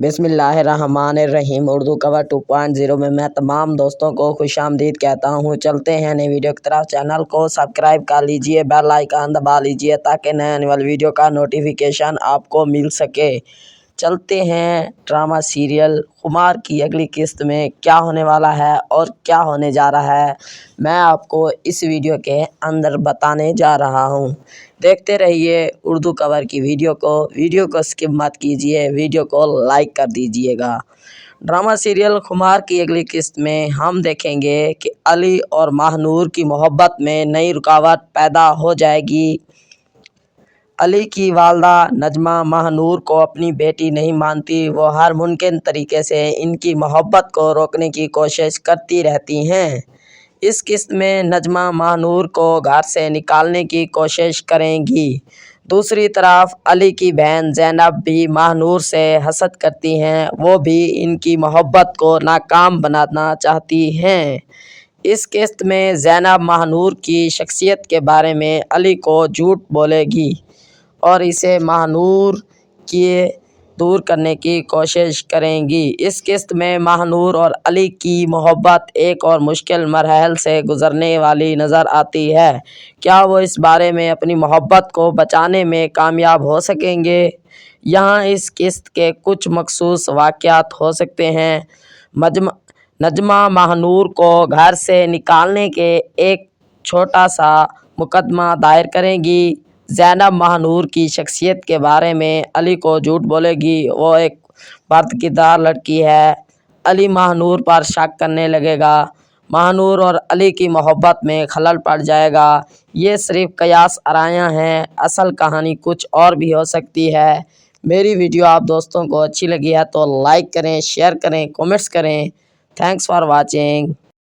بسم اللہ الرحمن الرحیم اردو کور 2.0 میں تمام دوستوں کو خوش آمدید کہتا ہوں۔ چلتے ہیں نئی ویڈیو کی طرف۔ چینل کو سبسکرائب کر لیجئے، بیل آئیکن دبا لیجئے تاکہ نئے آنے والی ویڈیو کا نوٹیفیکیشن آپ کو مل سکے۔ چلتے ہیں ڈرامہ سیریل خمار کی اگلی قسط میں کیا ہونے والا ہے اور کیا ہونے جا رہا ہے، میں آپ کو اس ویڈیو کے اندر بتانے جا رہا ہوں۔ دیکھتے رہیے اردو کور کی ویڈیو کو سکپ مت کیجیے، ویڈیو کو لائک کر دیجیے گا۔ ڈرامہ سیریل خمار کی اگلی قسط میں ہم دیکھیں گے کہ علی اور ماہ نور کی محبت میں نئی رکاوٹ پیدا ہو جائے گی۔ علی کی والدہ نجمہ ماہ نور کو اپنی بیٹی نہیں مانتی، وہ ہر ممکن طریقے سے ان کی محبت کو روکنے کی کوشش کرتی رہتی ہیں۔ اس قسط میں نجمہ ماہ نور کو گھر سے نکالنے کی کوشش کریں گی۔ دوسری طرف علی کی بہن زینب بھی ماہ نور سے حسد کرتی ہیں، وہ بھی ان کی محبت کو ناکام بنانا چاہتی ہیں۔ اس قسط میں زینب ماہ نور کی شخصیت کے بارے میں علی کو جھوٹ بولے گی اور اسے ماہ نور کے دور کرنے کی کوشش کریں گی۔ اس قسط میں ماہ نور اور علی کی محبت ایک اور مشکل مرحلے سے گزرنے والی نظر آتی ہے۔ کیا وہ اس بارے میں اپنی محبت کو بچانے میں کامیاب ہو سکیں گے؟ یہاں اس قسط کے کچھ مخصوص واقعات ہو سکتے ہیں۔ نجمہ ماہ نور کو گھر سے نکالنے کے ایک چھوٹا سا مقدمہ دائر کریں گی۔ زینب ماہ نور کی شخصیت کے بارے میں علی کو جھوٹ بولے گی، وہ ایک پرہیز کردار لڑکی ہے۔ علی ماہ نور پر شک کرنے لگے گا، ماہ نور اور علی کی محبت میں خلل پڑ جائے گا۔ یہ صرف قیاس آرائیاں ہیں، اصل کہانی کچھ اور بھی ہو سکتی ہے۔ میری ویڈیو آپ دوستوں کو اچھی لگی ہے تو لائک کریں، شیئر کریں، کمنٹس کریں۔ Thanks for watching.